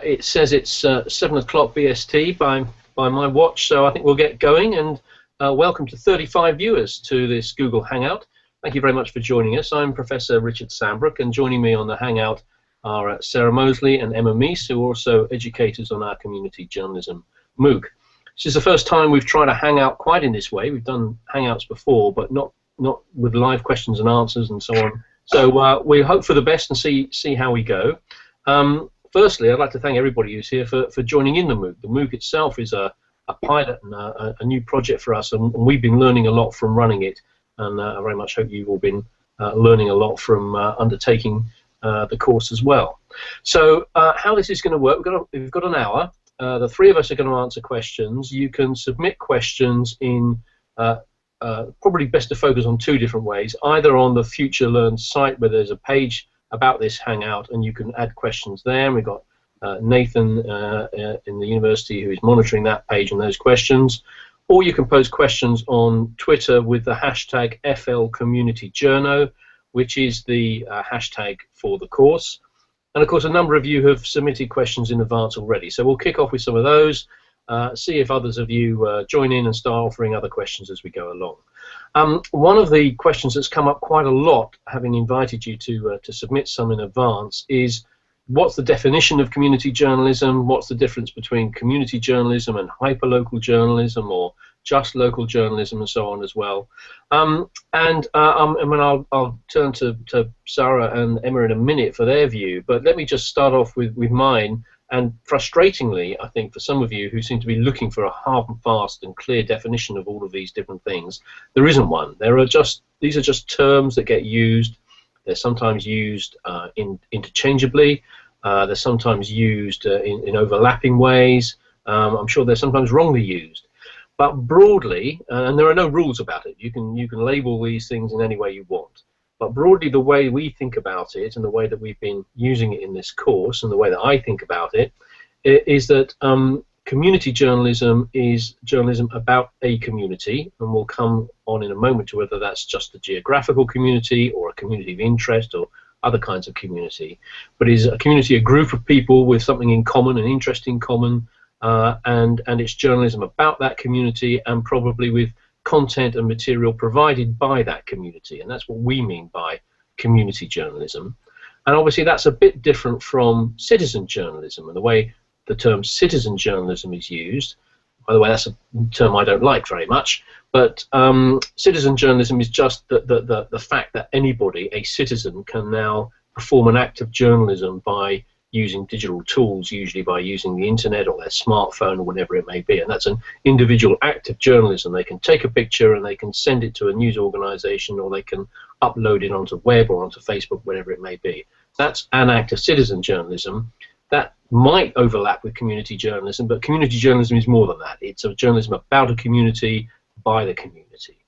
it says it's 7 o'clock BST by my watch, so I think we'll get going. And welcome to 35 viewers to this Google Hangout. Thank you very much for joining us. I'm Professor Richard Sambrook, and joining me on the Hangout are Sara Moseley and Emma Meese, who are also educators on our Community Journalism MOOC. This is the first time we've tried a Hangout quite in this way. We've done Hangouts before, but not with live questions and answers and so on. So we hope for the best and see how we go. Firstly, I'd like to thank everybody who's here for joining in the MOOC. The MOOC itself is a pilot and a new project for us, and we've been learning a lot from running it, and I very much hope you've all been learning a lot from undertaking the course as well. So how this is going to work, we've got an hour. The three of us are going to answer questions. You can submit questions in probably best to focus on two different ways, either on the FutureLearn site where there's a page about this Hangout and you can add questions there. And we've got Nathan in the university who is monitoring that page and those questions. Or you can post questions on Twitter with the hashtag FLCommunityJourno, which is the hashtag for the course. And of course, a number of you have submitted questions in advance already. So we'll kick off with some of those, see if others of you join in and start offering other questions as we go along. One of the questions that's come up quite a lot, having invited you to submit some in advance, is what's the definition of community journalism? What's the difference between community journalism and hyperlocal journalism, or just local journalism, and so on as well? I'll turn to Sara and Emma in a minute for their view, but let me just start off with mine. And frustratingly, I think for some of you who seem to be looking for a hard and fast and clear definition of all of these different things, there isn't one. These are just terms that get used. They're sometimes used interchangeably. They're sometimes used in overlapping ways. I'm sure they're sometimes wrongly used. But broadly, and there are no rules about it. You can label these things in any way you want. But broadly, the way we think about it, and the way that we've been using it in this course, and the way that I think about it, is that community journalism is journalism about a community, and we'll come on in a moment to whether that's just a geographical community or a community of interest or other kinds of community. But is a community a group of people with something in common, an interest in common, and it's journalism about that community, and probably with content and material provided by that community, and that's what we mean by community journalism. And obviously that's a bit different from citizen journalism, and the way the term citizen journalism is used. By the way, that's a term I don't like very much, but citizen journalism is just the fact that anybody, a citizen, can now perform an act of journalism by using digital tools, usually by using the internet or their smartphone or whatever it may be, and that's an individual act of journalism. They can take a picture and they can send it to a news organization, or they can upload it onto web or onto Facebook, whatever it may be. That's an act of citizen journalism. That might overlap with community journalism, but community journalism is more than that. It's a journalism about a community by the community.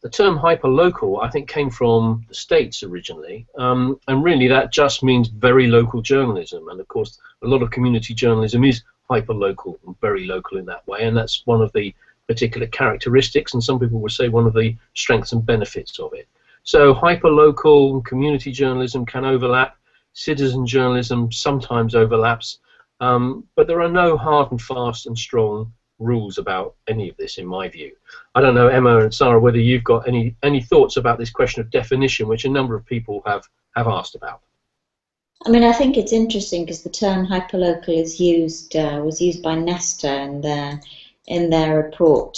The term hyperlocal, I think, came from the States originally, and really that just means very local journalism. And of course, a lot of community journalism is hyperlocal and very local in that way, and that's one of the particular characteristics, and some people would say one of the strengths and benefits of it. So hyperlocal community journalism can overlap. Citizen journalism sometimes overlaps, but there are no hard and fast and strong rules about any of this, in my view. I don't know, Emma and Sara, whether you've got any thoughts about this question of definition, which a number of people have asked about. I mean, I think it's interesting because the term hyperlocal is was used by Nesta in their report,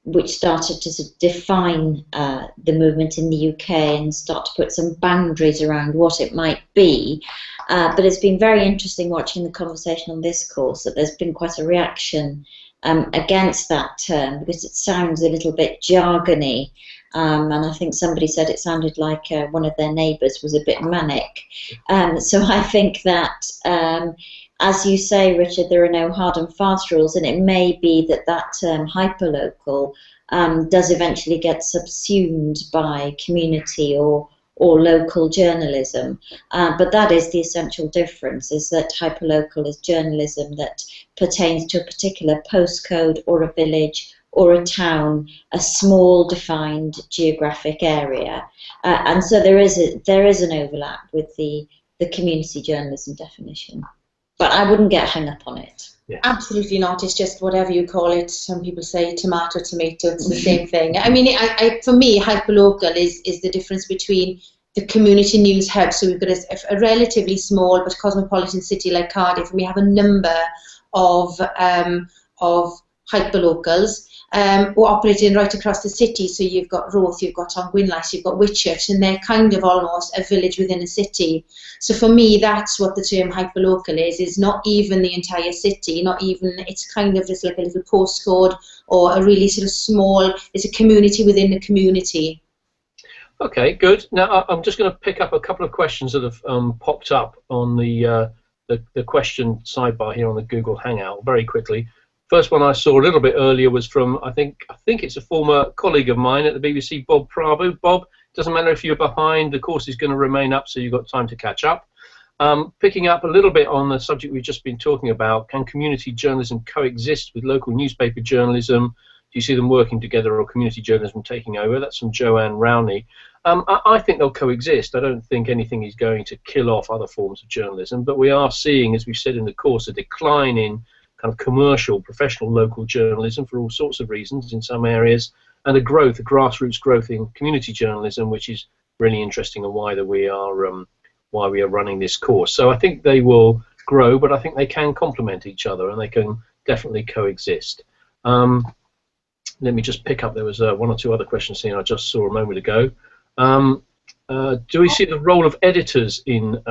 which started to sort of define the movement in the UK and start to put some boundaries around what it might be. But it's been very interesting watching the conversation on this course that there's been quite a reaction against that term because it sounds a little bit jargony. And I think somebody said it sounded like one of their neighbours was a bit manic. So I think that, as you say, Richard, there are no hard and fast rules, and it may be that that term hyperlocal does eventually get subsumed by community or local journalism. But that is the essential difference, is that hyperlocal is journalism that pertains to a particular postcode or a village or a town, a small defined geographic area. And so there is an overlap with the community journalism definition. But I wouldn't get hung up on it. Yeah. Absolutely not. It's just whatever you call it. Some people say tomato, tomato. It's the same thing. I mean, for me, hyperlocal is the difference between the community news hub. So we've got a relatively small but cosmopolitan city like Cardiff, and we have a number of hyperlocals who are operating right across the city. So you've got Roath, you've got Ongwynlais, you've got Whitchurch, and they're kind of almost a village within a city. So for me, that's what the term hyperlocal is not even the entire city, not even, it's kind of just like a little postcode or a really sort of small, it's a community within a community. Okay, good. Now I'm just going to pick up a couple of questions that have popped up on the question sidebar here on the Google Hangout very quickly. First one I saw a little bit earlier was from, I think it's a former colleague of mine at the BBC, Bob Prabhu. Bob, doesn't matter if you're behind, the course is going to remain up, so you've got time to catch up. Picking up a little bit on the subject we've just been talking about, can community journalism coexist with local newspaper journalism? Do you see them working together or community journalism taking over? That's from Joanne Rowney. I think they'll coexist. I don't think anything is going to kill off other forms of journalism, but we are seeing, as we've said in the course, a decline in kind of commercial, professional, local journalism for all sorts of reasons in some areas, and a grassroots growth in community journalism, which is really interesting and why we are running this course. So I think they will grow, but I think they can complement each other and they can definitely coexist. Let me just pick up, there was one or two other questions here I just saw a moment ago. Do we see the role of editors in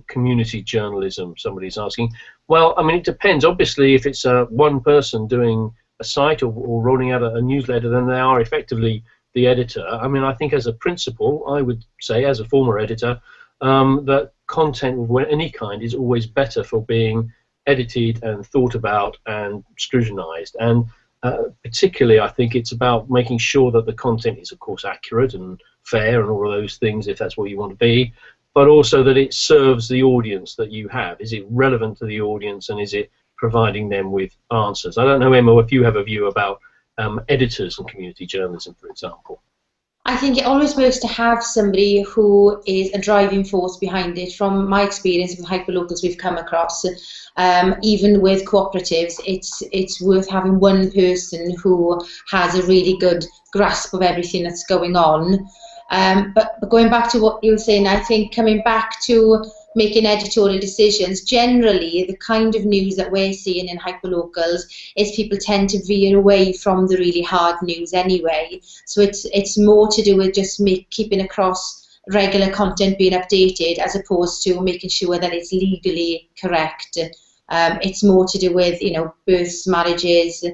community journalism? Somebody's asking. Well, I mean, it depends. Obviously, if it's one person doing a site or rolling out a newsletter, then they are effectively the editor. I mean, I think as a principle, I would say, as a former editor, that content of any kind is always better for being edited and thought about and scrutinized. And particularly, I think it's about making sure that the content is, of course, accurate and fair and all of those things, if that's what you want to be, but also that it serves the audience that you have. Is it relevant to the audience, and is it providing them with answers? I don't know, Emma, if you have a view about editors and community journalism, for example. I think it always works to have somebody who is a driving force behind it. From my experience with hyperlocals we've come across, even with cooperatives, it's worth having one person who has a really good grasp of everything that's going on. But going back to what you were saying, I think coming back to making editorial decisions, generally the kind of news that we're seeing in hyperlocals is people tend to veer away from the really hard news anyway. So it's more to do with just keeping across regular content being updated as opposed to making sure that it's legally correct. It's more to do with, you know, births, marriages,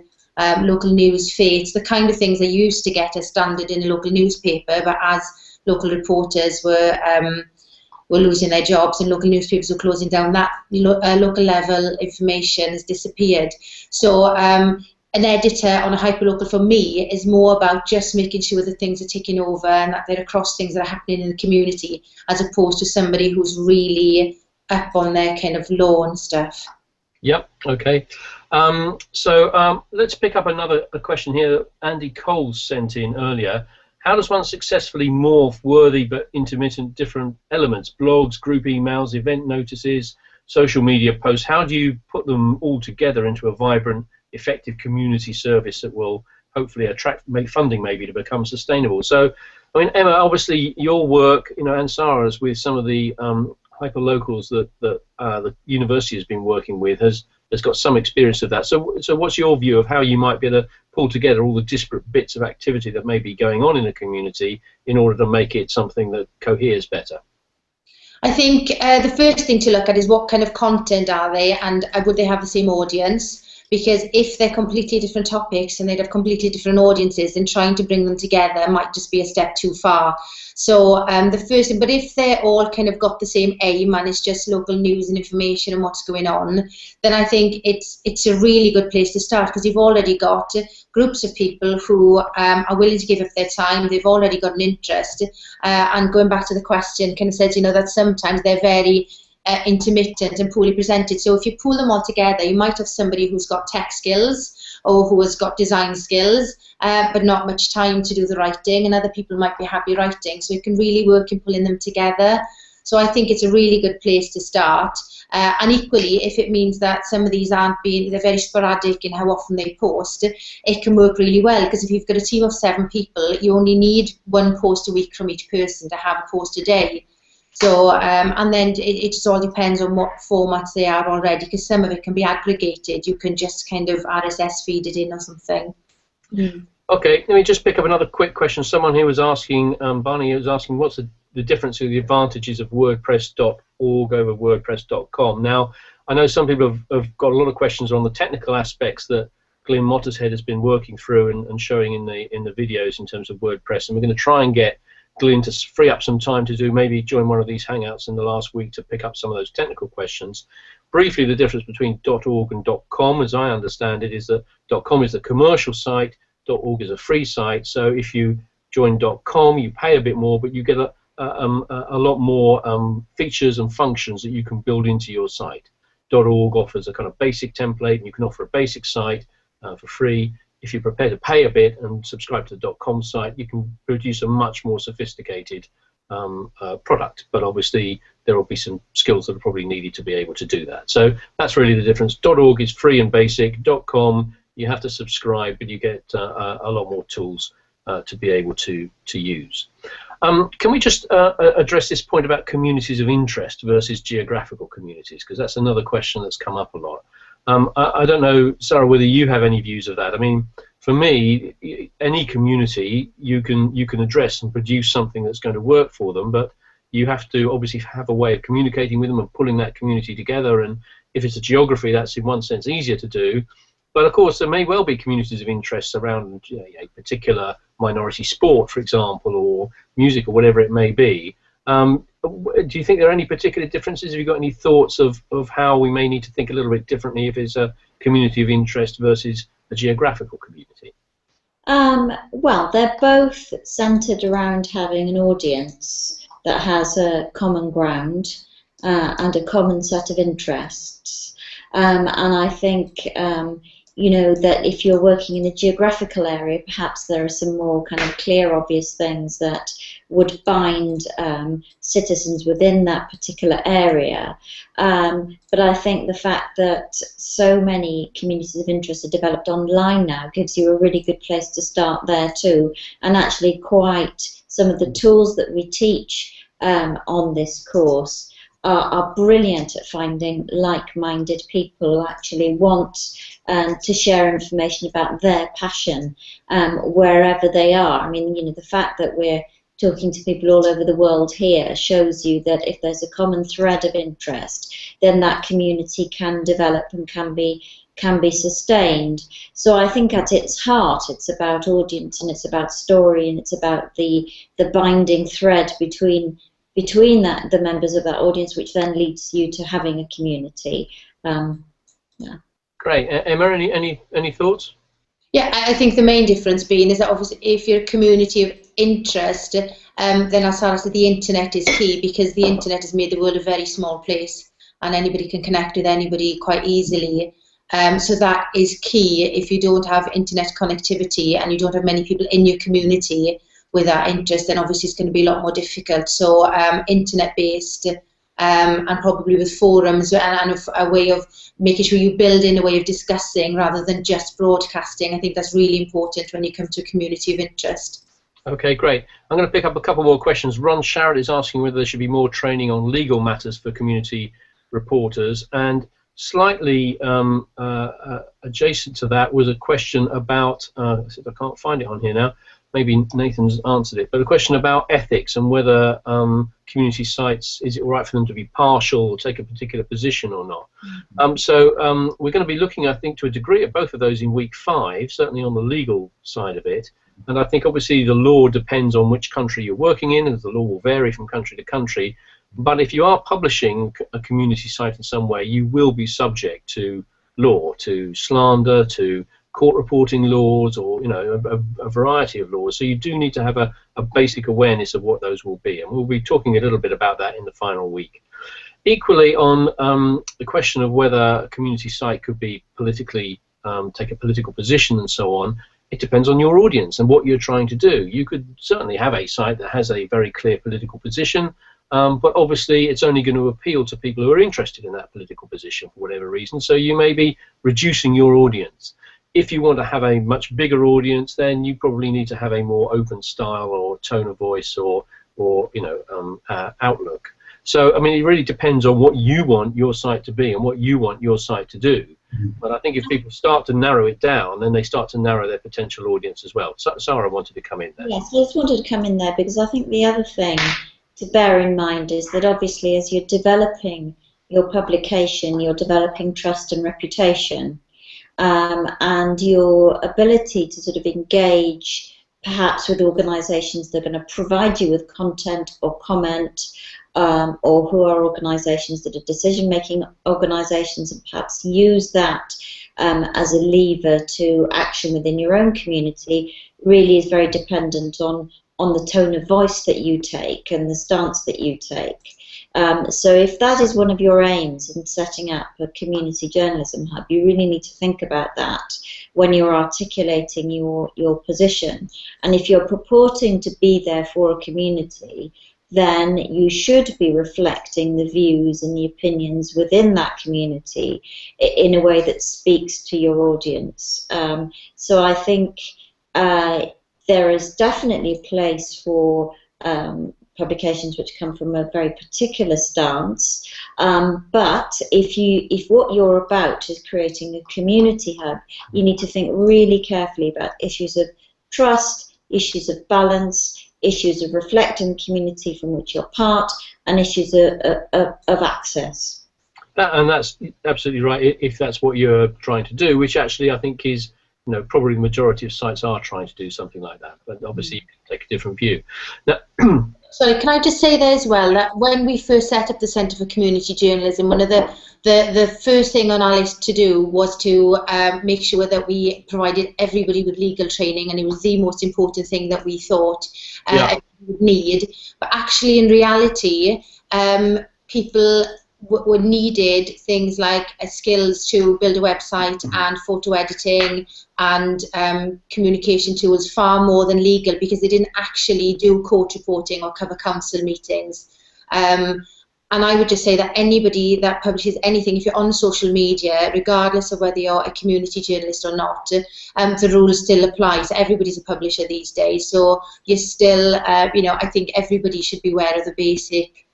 local news, fates, the kind of things they used to get as standard in a local newspaper, but as local reporters were losing their jobs and local newspapers were closing down, that local level information has disappeared. So an editor on a hyperlocal for me is more about just making sure that things are ticking over and that they're across things that are happening in the community, as opposed to somebody who's really up on their kind of law and stuff. Yep, okay. So let's pick up a question here that Andy Coles sent in earlier. How does one successfully morph worthy but intermittent different elements? Blogs, group emails, event notices, social media posts. How do you put them all together into a vibrant, effective community service that will hopefully make funding maybe to become sustainable? So, I mean, Emma, obviously your work, you know, and Sara's with some of the hyperlocals that the university has been working with has got some experience of that. So what's your view of how you might be able to pull together all the disparate bits of activity that may be going on in a community in order to make it something that coheres better? I think the first thing to look at is what kind of content are they, and would they have the same audience? Because if they're completely different topics and they'd have completely different audiences, then trying to bring them together might just be a step too far. So the first thing, but if they're all kind of got the same aim and it's just local news and information and what's going on, then I think it's a really good place to start, because you've already got groups of people who are willing to give up their time. They've already got an interest. And going back to the question, kind of says, you know, that sometimes they're very intermittent and poorly presented. So if you pull them all together, you might have somebody who's got tech skills or who has got design skills, but not much time to do the writing, and other people might be happy writing. So it can really work in pulling them together. So I think it's a really good place to start. And equally, if it means that some of these they're very sporadic in how often they post, it can work really well, because if you've got a team of 7 people, you only need 1 post a week from each person to have a post a day. So, and then it just all depends on what formats they are already, because some of it can be aggregated. You can just kind of RSS feed it in or something. Mm. Okay, let me just pick up another quick question. Someone here was asking, Barney was asking, what's the difference in the advantages of WordPress.org over WordPress.com? Now, I know some people have got a lot of questions on the technical aspects that Glyn Mottershead has been working through and showing in the videos in terms of WordPress, and we're going to try and get Glyn to free up some time to maybe join one of these Hangouts in the last week to pick up some of those technical questions. Briefly, the difference between .org and .com, as I understand it, is that .com is the commercial site, .org is a free site. So if you join .com, you pay a bit more, but you get a lot more features and functions that you can build into your site. .org offers a kind of basic template, and you can offer a basic site for free. If you're prepared to pay a bit and subscribe to the .com site, you can produce a much more sophisticated product. But obviously, there will be some skills that are probably needed to be able to do that. So that's really the difference. .org is free and basic. .com, you have to subscribe, but you get a lot more tools to be able to use. Can we just address this point about communities of interest versus geographical communities? Because that's another question that's come up a lot. I don't know, Sarah, whether you have any views of that. I mean, for me, any community you can address and produce something that's going to work for them, but you have to obviously have a way of communicating with them and pulling that community together. And if it's a geography, that's in one sense easier to do. But of course, there may well be communities of interest around a particular minority sport, for example, or music, or whatever it may be. Do you think there are any particular differences? Have you got any thoughts of how we may need to think a little bit differently if it's a community of interest versus a geographical community? Well, they're both centered around having an audience that has a common ground and a common set of interests. And I think you know, that if you're working in a geographical area, perhaps there are some more kind of clear, obvious things that would bind citizens within that particular area. But I think the fact that so many communities of interest are developed online now gives you a really good place to start there too. And actually quite some of the tools that we teach on this course are brilliant at finding like-minded people who actually want to share information about their passion wherever they are. I mean, you know, the fact that we're talking to people all over the world here shows you that if there's a common thread of interest, then that community can develop and can be sustained. So I think at its heart, it's about audience and it's about story and it's about the binding thread between the members of that audience, which then leads you to having a community. Yeah. Great. Emma, any thoughts? Yeah, I think the main difference being is that obviously if you're a community of interest, then as Sarah said, the internet is key, because the internet has made the world a very small place and anybody can connect with anybody quite easily. So that is key. If you don't have internet connectivity and you don't have many people in your community with that interest, then obviously it's going to be a lot more difficult. So internet-based and probably with forums and a way of making sure you build in a way of discussing rather than just broadcasting. I think that's really important when you come to a community of interest. Okay, great. I'm going to pick up a couple more questions. Ron Sharrett is asking whether there should be more training on legal matters for community reporters, and slightly adjacent to that was a question about, I can't find it on here now, maybe Nathan's answered it, but a question about ethics and whether community sites, is it all right for them to be partial or take a particular position or not? So we're going to be looking, I think, to a degree at both of those in week 5, certainly on the legal side of it. And I think obviously the law depends on which country you're working in, and the law will vary from country to country. But if you are publishing a community site in some way, you will be subject to law, to slander, to court reporting laws, or a variety of laws. So you do need to have a basic awareness of what those will be, and we'll be talking a little bit about that in the final week. Equally, on the question of whether a community site could be politically take a political position and so on, it depends on your audience and what you're trying to do. You could certainly have a site that has a very clear political position, but obviously it's only going to appeal to people who are interested in that political position for whatever reason, so you may be reducing your audience. If you want to have a much bigger audience, then you probably need to have a more open style or tone of voice or outlook. So, I mean, it really depends on what you want your site to be and what you want your site to do. But I think if people start to narrow it down, then they start to narrow their potential audience as well. So, Sara wanted to come in there. Yes, I just wanted to come in there because I think the other thing to bear in mind is that obviously as you're developing your publication, you're developing trust and reputation, and your ability to sort of engage perhaps with organisations that are going to provide you with content or comment, or who are organisations that are decision-making organisations, and perhaps use that as a lever to action within your own community, really is very dependent on the tone of voice that you take and the stance that you take. So if that is one of your aims in setting up a community journalism hub, you really need to think about that when you're articulating your position. And if you're purporting to be there for a community, then you should be reflecting the views and the opinions within that community in a way that speaks to your audience. So I think there is definitely a place for publications which come from a very particular stance, but if what you're about is creating a community hub, you need to think really carefully about issues of trust, issues of balance, issues of reflecting the community from which you're part, and issues of access. And that's absolutely right, if that's what you're trying to do, which actually I think is, probably the majority of sites are trying to do something like that, but obviously you can take a different view. Now, sorry, can I just say there as well that when we first set up the Centre for Community Journalism, one of the first thing on our list to do was to make sure that we provided everybody with legal training, and it was the most important thing that we thought everybody would need. But actually, in reality, people were needed things like skills to build a website and photo editing and communication tools far more than legal, because they didn't actually do court reporting or cover council meetings. And I would just say that anybody that publishes anything, if you're on social media, regardless of whether you're a community journalist or not, the rules still apply. So everybody's a publisher these days. So you're still, I think everybody should be aware of the basic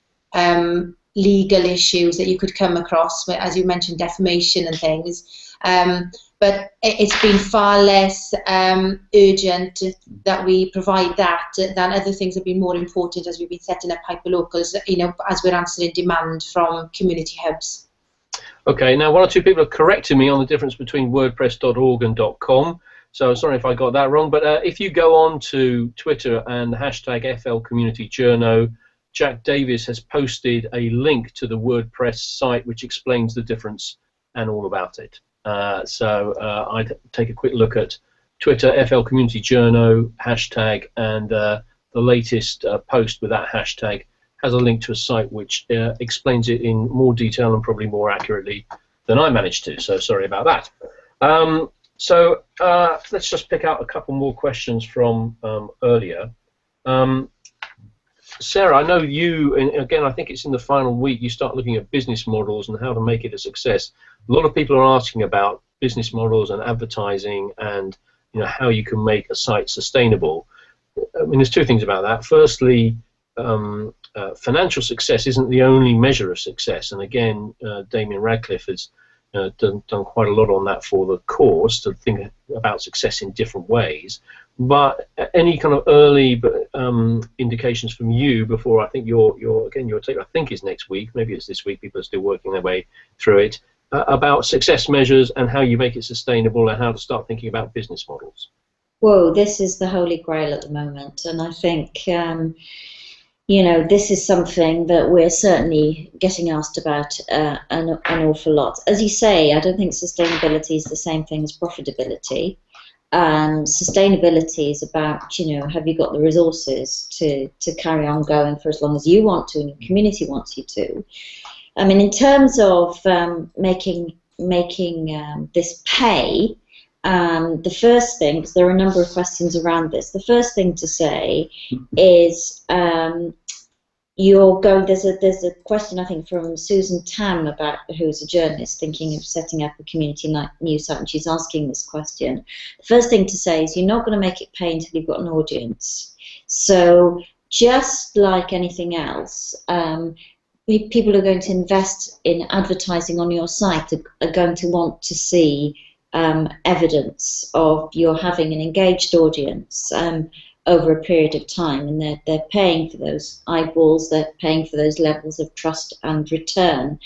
legal issues that you could come across, as you mentioned, defamation and things. But it's been far less urgent that we provide that than other things have been more important as we've been setting up hyperlocals, as we're answering demand from community hubs. Okay, now one or two people have corrected me on the difference between WordPressorg and .com, so sorry if I got that wrong, but if you go on to Twitter and hashtag #FLCommunityJourno, Jack Davis has posted a link to the WordPress site which explains the difference and all about it. So I'd take a quick look at Twitter, FLCommunityJourno hashtag, and the latest post with that hashtag has a link to a site which explains it in more detail and probably more accurately than I managed to, so sorry about that. So let's just pick out a couple more questions from earlier. Sara, I know you, and again, I think it's in the final week, you start looking at business models and how to make it a success. A lot of people are asking about business models and advertising and how you can make a site sustainable. I mean, there's two things about that. Firstly, financial success isn't the only measure of success, and again, Damien Radcliffe has done quite a lot on that for the course, to think about success in different ways. But any kind of early indications from you before, I think your take, I think, is next week, maybe it's this week, people are still working their way through it, about success measures and how you make it sustainable and how to start thinking about business models. Whoa, this is the holy grail at the moment, and I think this is something that we're certainly getting asked about an awful lot. As you say, I don't think sustainability is the same thing as profitability. Sustainability is about, have you got the resources to carry on going for as long as you want to and your community wants you to. I mean, in terms of making this pay, the first thing, because there are a number of questions around this, the first thing to say is you're going, there's a question I think from Susan Tam, about who's a journalist thinking of setting up a community news site, and she's asking this question. The first thing to say is you're not going to make it pay until you've got an audience. So just like anything else, people are going to invest in advertising on your site are going to want to see evidence of you're having an engaged audience over a period of time, and they're paying for those eyeballs, they're paying for those levels of trust and return.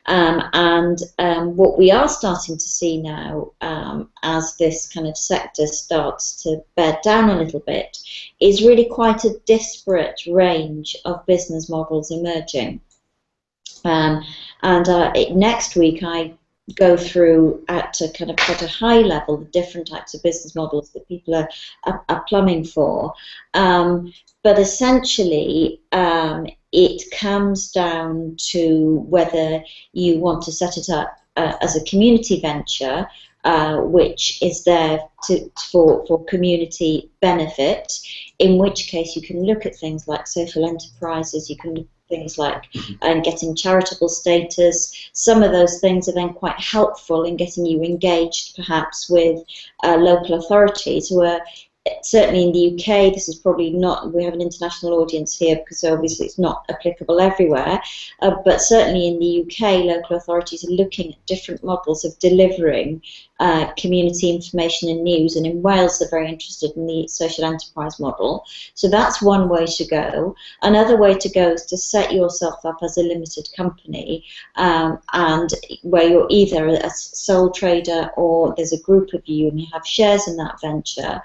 What we are starting to see now, as this kind of sector starts to bear down a little bit, is really quite a disparate range of business models emerging. Next week I go through at a kind of quite a high level the different types of business models that people are plumbing for. But essentially, it comes down to whether you want to set it up as a community venture, which is there for community benefit, in which case you can look at things like social enterprises, you can look things like getting charitable status. Some of those things are then quite helpful in getting you engaged perhaps with local authorities who are, certainly in the UK, this is probably not, we have an international audience here because obviously it's not applicable everywhere, but certainly in the UK, local authorities are looking at different models of delivering community information and news, and in Wales they're very interested in the social enterprise model. So that's one way to go. Another way to go is to set yourself up as a limited company, and where you're either a sole trader or there's a group of you and you have shares in that venture.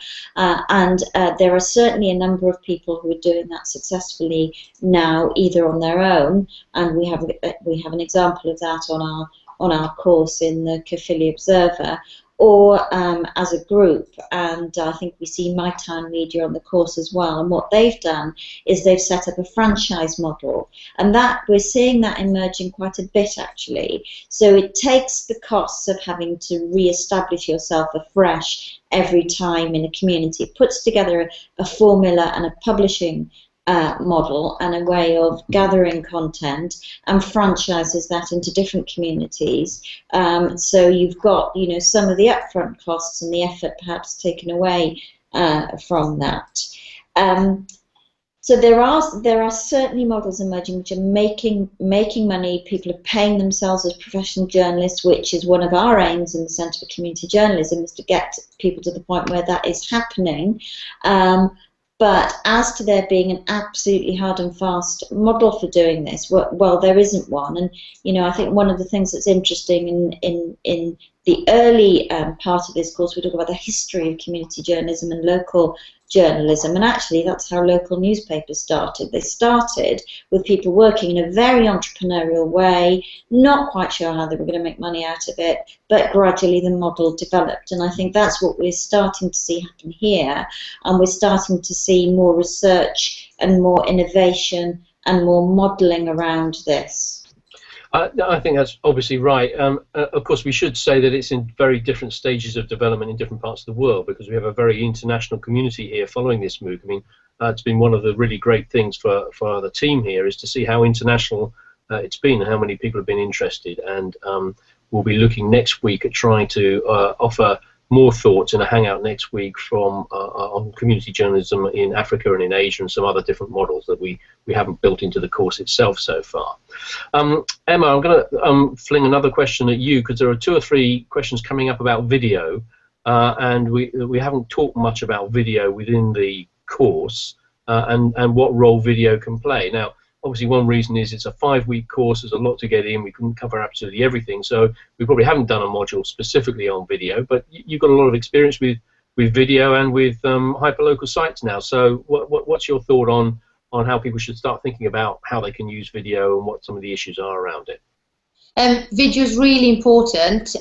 There are certainly a number of people who are doing that successfully now, either on their own, and we have an example of that on our course in the Caerphilly Observer, or as a group. And I think we see My Town Media on the course as well. And what they've done is they've set up a franchise model, and that we're seeing that emerging quite a bit actually. So it takes the costs of having to re-establish yourself afresh every time in a community. It puts together a formula and a publishing model and a way of gathering content, and franchises that into different communities. So you've got, you know, some of the upfront costs and the effort perhaps taken away from that. So there are certainly models emerging which are making money. People are paying themselves as professional journalists, which is one of our aims in the Centre for Community Journalism, is to get people to the point where that is happening. But as to there being an absolutely hard and fast model for doing this, well, there isn't one. And you know, I think one of the things that's interesting in the early part of this course, we talk about the history of community journalism and local journalism, and actually that's how local newspapers started. They started with people working in a very entrepreneurial way, not quite sure how they were going to make money out of it, but gradually the model developed, and I think that's what we're starting to see happen here, and we're starting to see more research and more innovation and more modelling around this. I think that's obviously right. Of course, we should say that it's in very different stages of development in different parts of the world, because we have a very international community here following this MOOC. I mean, it's been one of the really great things for the team here, is to see how international it's been and how many people have been interested. And we'll be looking next week at trying to offer more thoughts in a hangout next week from on community journalism in Africa and in Asia, and some other different models that we haven't built into the course itself so far. Emma, I'm going to fling another question at you, because there are 2 or 3 questions coming up about video, and we haven't talked much about video within the course, and what role video can play. Now, obviously, one reason is it's a 5-week course. There's a lot to get in. We couldn't cover absolutely everything, so we probably haven't done a module specifically on video. But you've got a lot of experience with video and with hyperlocal sites now. So what's your thought on how people should start thinking about how they can use video and what some of the issues are around it? Video is really important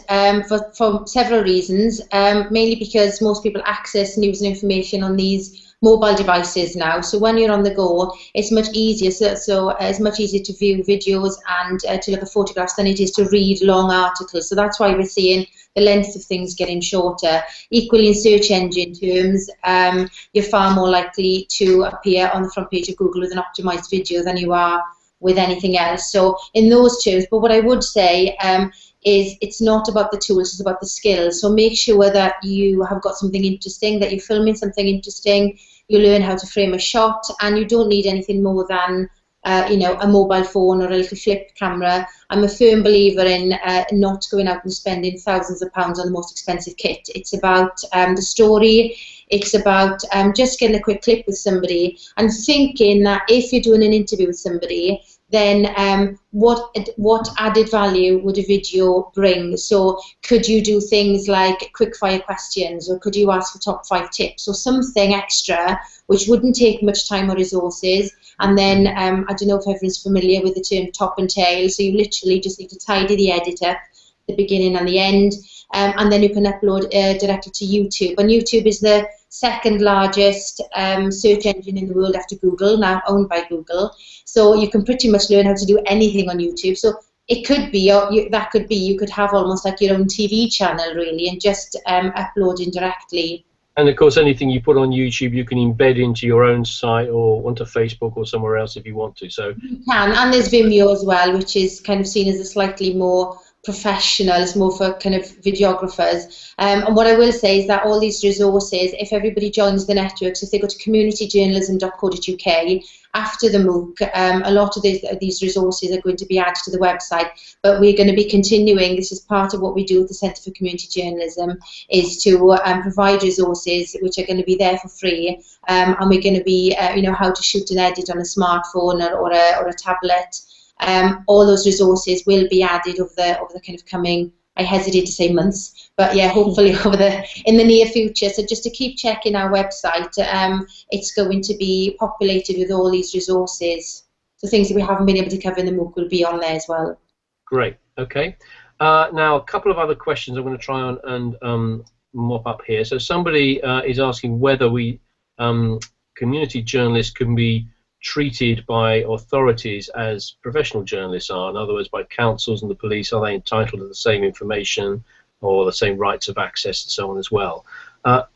for several reasons, mainly because most people access news and information on these mobile devices now. So when you're on the go, it's much easier. So it's much easier to view videos and to look at photographs than it is to read long articles. So that's why we're seeing the length of things getting shorter. Equally, in search engine terms, you're far more likely to appear on the front page of Google with an optimized video than you are with anything else. So in those terms, but what I would say is it's not about the tools, it's about the skills. So make sure that you have got something interesting, that you're filming something interesting, you learn how to frame a shot, and you don't need anything more than you know, a mobile phone or a little flip camera. I'm a firm believer in not going out and spending thousands of pounds on the most expensive kit. It's about the story. It's about just getting a quick clip with somebody and thinking that if you're doing an interview with somebody, then what added value would a video bring? So could you do things like quick fire questions, or could you ask for top 5 tips, or something extra which wouldn't take much time or resources? And then I don't know if everyone's familiar with the term top and tail, so you literally just need to tidy the editor, the beginning and the end, and then you can upload directly to YouTube. And YouTube is the second largest search engine in the world after Google, now owned by Google. So you can pretty much learn how to do anything on YouTube. So it could be, that could be, you could have almost like your own TV channel really, and just uploading directly. And of course, anything you put on YouTube, you can embed into your own site or onto Facebook or somewhere else if you want to. So you can, and there's Vimeo as well, which is kind of seen as a slightly more professional, it's more for kind of videographers. And what I will say is that all these resources, if everybody joins the networks, if they go to communityjournalism.co.uk after the MOOC, a lot of these resources are going to be added to the website, but we're going to be continuing. This is part of what we do at the Centre for Community Journalism, is to provide resources which are going to be there for free, and we're going to be, you know, how to shoot and edit on a smartphone or a tablet. All those resources will be added over the kind of coming, I hesitate to say months, but yeah, hopefully in the near future. So just to keep checking our website, it's going to be populated with all these resources. So things that we haven't been able to cover in the MOOC will be on there as well. Great. Okay. Now a couple of other questions I'm going to try and mop up here. So somebody is asking whether we community journalists can be treated by authorities as professional journalists are. In other words, by councils and the police, are they entitled to the same information or the same rights of access and so on as well?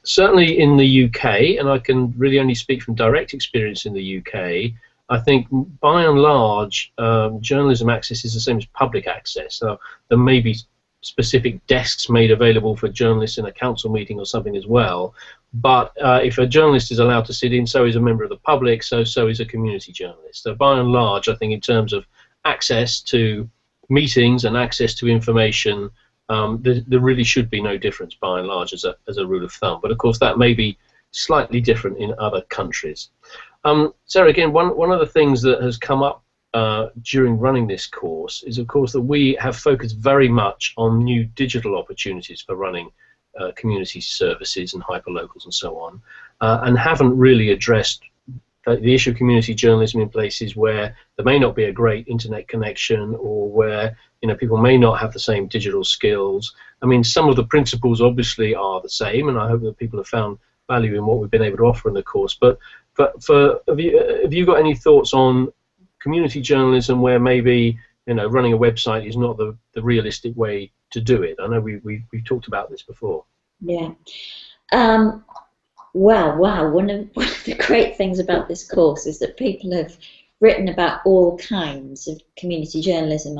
Certainly in the UK, and I can really only speak from direct experience in the UK, I think by and large journalism access is the same as public access. So there may be specific desks made available for journalists in a council meeting or something as well, but if a journalist is allowed to sit in, so is a member of the public, so is a community journalist. So by and large, I think in terms of access to meetings and access to information, there really should be no difference by and large as a rule of thumb. But of course that may be slightly different in other countries. Sarah, again, one of the things that has come up during running this course is, of course, that we have focused very much on new digital opportunities for running community services and hyperlocals and so on, and haven't really addressed the issue of community journalism in places where there may not be a great internet connection, or where, you know, people may not have the same digital skills. I mean, some of the principles obviously are the same, and I hope that people have found value in what we've been able to offer in the course. But have you got any thoughts on community journalism where maybe, you know, running a website is not the realistic way to do it? I know we've talked about this before. Yeah. Well, wow, one of the great things about this course is that people have written about all kinds of community journalism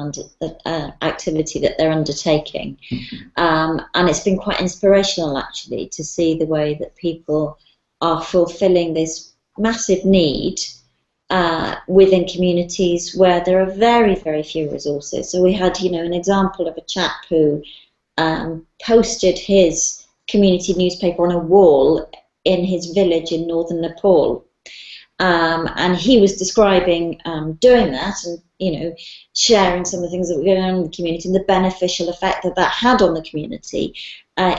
activity that they're undertaking, and it's been quite inspirational actually to see the way that people are fulfilling this massive need within communities where there are very, very few resources. So we had, you know, an example of a chap who posted his community newspaper on a wall in his village in northern Nepal, and he was describing doing that and, you know, sharing some of the things that were going on in the community and the beneficial effect that had on the community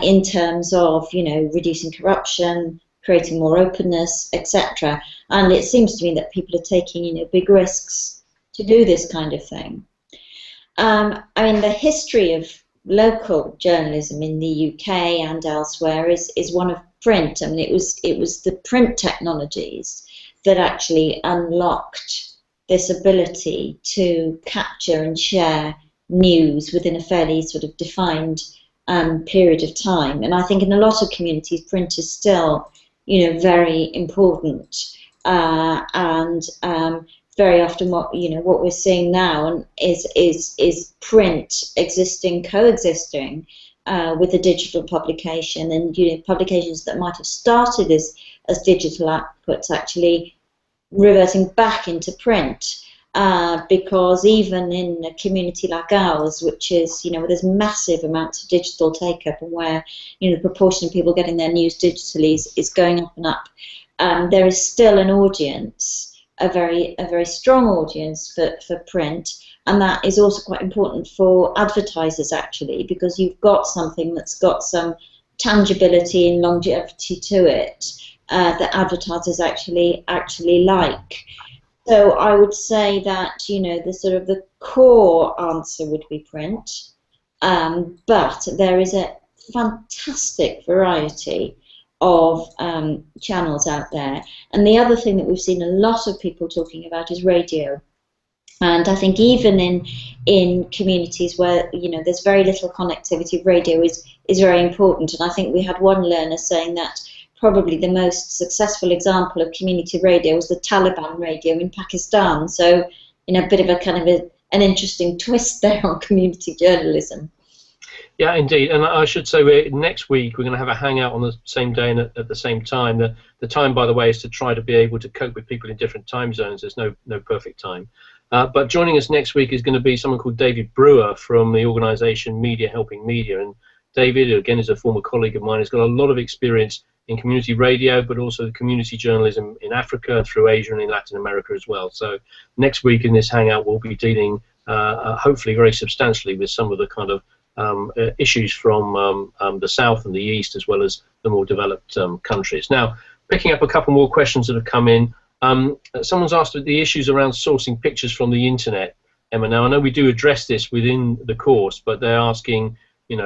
in terms of, you know, reducing corruption, creating more openness, etc. And it seems to me that people are taking, you know, big risks to do this kind of thing. I mean, the history of local journalism in the UK and elsewhere is one of print. I mean, it was the print technologies that actually unlocked this ability to capture and share news within a fairly sort of defined period of time. And I think in a lot of communities, print is still, very important. And very often, what we're seeing now is print coexisting with the digital publication, and publications that might have started as digital outputs actually reverting back into print. Because even in a community like ours, which is, where there's massive amounts of digital take-up, and where, the proportion of people getting their news digitally is going up and up, there is still an audience, a very strong audience for print, and that is also quite important for advertisers, actually, because you've got something that's got some tangibility and longevity to it that advertisers actually like. So I would say that, the core answer would be print, but there is a fantastic variety of channels out there. And the other thing that we've seen a lot of people talking about is radio. And I think even in communities where, there's very little connectivity, radio is very important. And I think we had one learner saying that probably the most successful example of community radio was the Taliban radio in Pakistan. So, a bit of a kind of an interesting twist there on community journalism. Yeah, indeed. And I should say, next week we're going to have a hangout on the same day and at the same time. The time, by the way, is to try to be able to cope with people in different time zones. There's no perfect time. But joining us next week is going to be someone called David Brewer from the organisation Media Helping Media. And David, again, is a former colleague of mine, has got a lot of experience in community radio, but also community journalism in Africa, through Asia and in Latin America as well. So next week in this hangout we'll be dealing hopefully very substantially with some of the kind of issues from the south and the east, as well as the more developed countries. Now, picking up a couple more questions that have come in, someone's asked the issues around sourcing pictures from the internet. Emma, now I know we do address this within the course, but they're asking,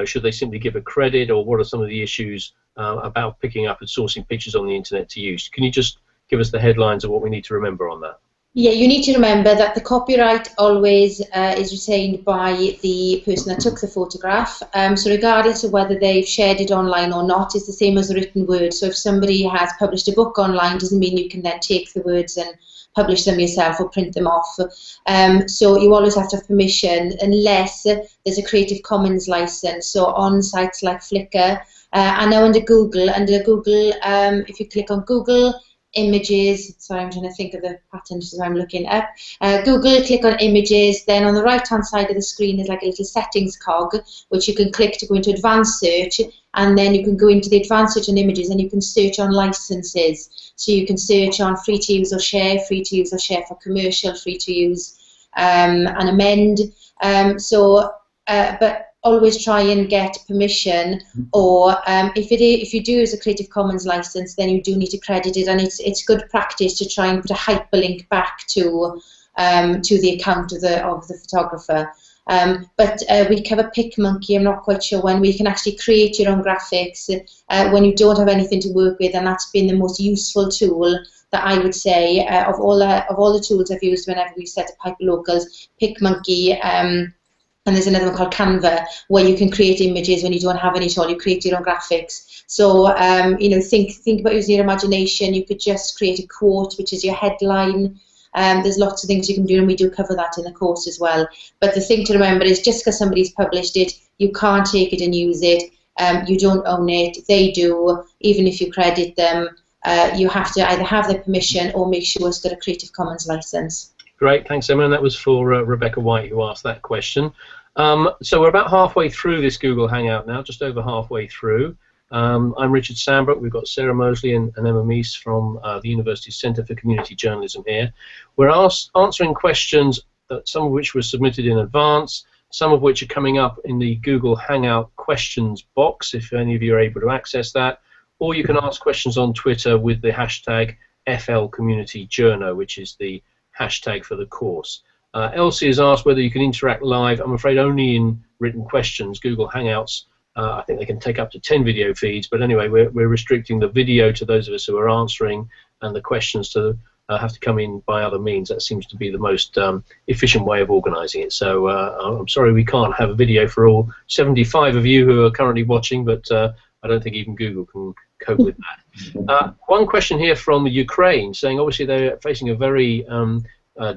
should they simply give a credit, or what are some of the issues about picking up and sourcing pictures on the internet to use? Can you just give us the headlines of what we need to remember on that? Yeah, you need to remember that the copyright always is retained by the person that took the photograph. So regardless of whether they've shared it online or not, it's the same as a written word. So if somebody has published a book online, doesn't mean you can then take the words and publish them yourself or print them off. So you always have to have permission, unless there's a Creative Commons license. So on sites like Flickr, and now under Google, if you click on Google Images, sorry, I'm trying to think of the pattern as I'm looking up. Google, click on Images, then on the right hand side of the screen is like a little settings cog, which you can click to go into advanced search, and then you can go into the advanced search on images, and you can search on licenses. So you can search on free to use or share for commercial, free to use, and amend. But always try and get permission, or if you do use a Creative Commons license, then you do need to credit it, and it's good practice to try and put a hyperlink back to the account of the photographer. But we cover PicMonkey. I'm not quite sure when. We can actually create your own graphics when you don't have anything to work with, and that's been the most useful tool that I would say of all the tools I've used whenever we've set up hyperlocals. PicMonkey. And there's another one called Canva, where you can create images when you don't have any at all. You create your own graphics. So, think about using your imagination. You could just create a quote, which is your headline. There's lots of things you can do, and we do cover that in the course as well. But the thing to remember is, just because somebody's published it, you can't take it and use it. You don't own it. They do. Even if you credit them, you have to either have their permission or make sure it's got a Creative Commons license. Great, thanks, Emma. And that was for Rebecca White, who asked that question. So we're about halfway through this Google Hangout now, just over halfway through. I'm Richard Sambrook. We've got Sara Moseley and Emma Meese from the University Centre for Community Journalism here. We're answering questions, some of which were submitted in advance, some of which are coming up in the Google Hangout questions box, if any of you are able to access that, or you can ask questions on Twitter with the hashtag FLCommunityJourno, which is the hashtag for the course. Elsie has asked whether you can interact live. I'm afraid only in written questions. Google Hangouts, I think they can take up to 10 video feeds, but anyway, we're restricting the video to those of us who are answering, and the questions to have to come in by other means. That seems to be the most efficient way of organising it. So I'm sorry we can't have a video for all 75 of you who are currently watching, but I don't think even Google can cope with that. One question here from Ukraine, saying obviously they're facing a very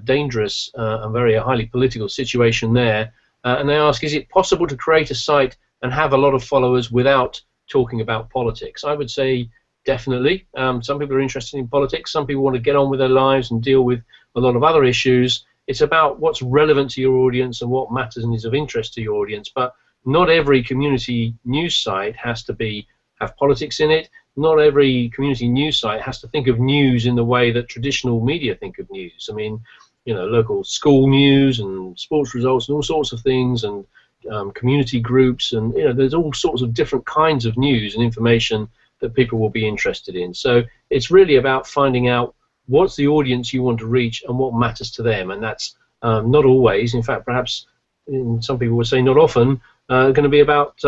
dangerous and very highly political situation there, and they ask, is it possible to create a site and have a lot of followers without talking about politics? I would say definitely. Some people are interested in politics, some people want to get on with their lives and deal with a lot of other issues. It's about what's relevant to your audience and what matters and is of interest to your audience, but not every community news site has to have politics in it. Not every community news site has to think of news in the way that traditional media think of news. I mean, you know, local school news and sports results and all sorts of things, and community groups, and you know, there's all sorts of different kinds of news and information that people will be interested in. So it's really about finding out what's the audience you want to reach and what matters to them, and that's not always, in fact perhaps some people would say not often, going to be about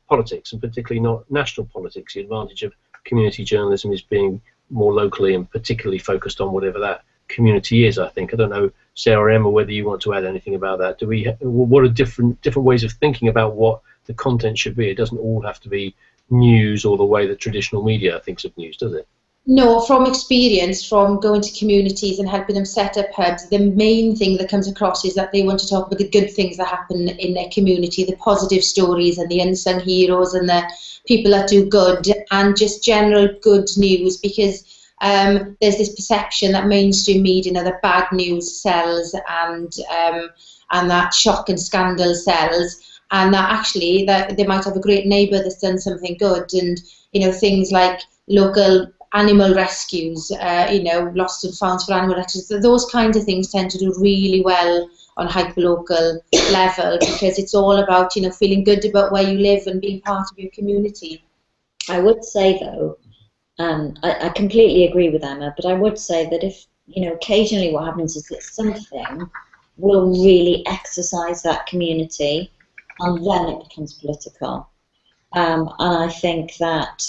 politics, and particularly not national politics. The advantage of community journalism is being more locally and particularly focused on whatever that community is, I think. I don't know, Sarah or Emma, whether you want to add anything about that. What are different ways of thinking about what the content should be? It doesn't all have to be news or the way that traditional media thinks of news, does it? No, from experience, from going to communities and helping them set up hubs, the main thing that comes across is that they want to talk about the good things that happen in their community, the positive stories and the unsung heroes and the people that do good, and just general good news, because there's this perception that mainstream media, that bad news sells, and that shock and scandal sells, and that actually that they might have a great neighbour that's done something good, and things like local animal rescues, lost and found for animal rescues. Those kinds of things tend to do really well on hyperlocal level, because it's all about feeling good about where you live and being part of your community. I would say though, I completely agree with Emma, but I would say that if occasionally what happens is that something will really exercise that community, and then it becomes political. And I think that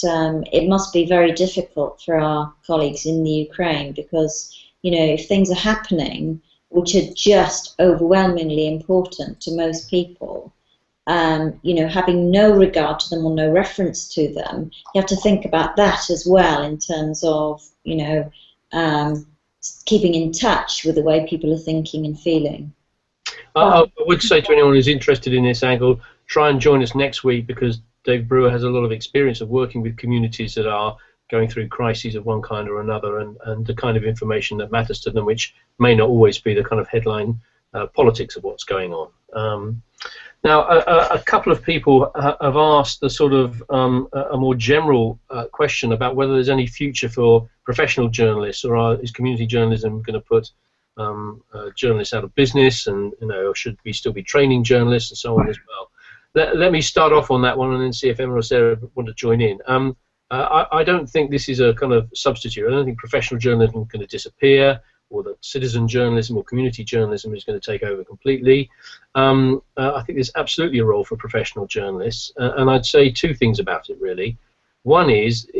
it must be very difficult for our colleagues in the Ukraine, because if things are happening which are just overwhelmingly important to most people, having no regard to them or no reference to them, you have to think about that as well in terms of keeping in touch with the way people are thinking and feeling. I would say to anyone who's interested in this angle, try and join us next week, because Dave Brewer has a lot of experience of working with communities that are going through crises of one kind or another, and the kind of information that matters to them, which may not always be the kind of headline politics of what's going on. Now, a couple of people have asked the sort of a more general question about whether there's any future for professional journalists, or is community journalism going to put journalists out of business, and should we still be training journalists and so on as well? Let me start off on that one and then see if Emma or Sarah want to join in. I don't think this is a kind of substitute. I don't think professional journalism is going to disappear, or that citizen journalism or community journalism is going to take over completely. I think there's absolutely a role for professional journalists, and I'd say two things about it, really. One is,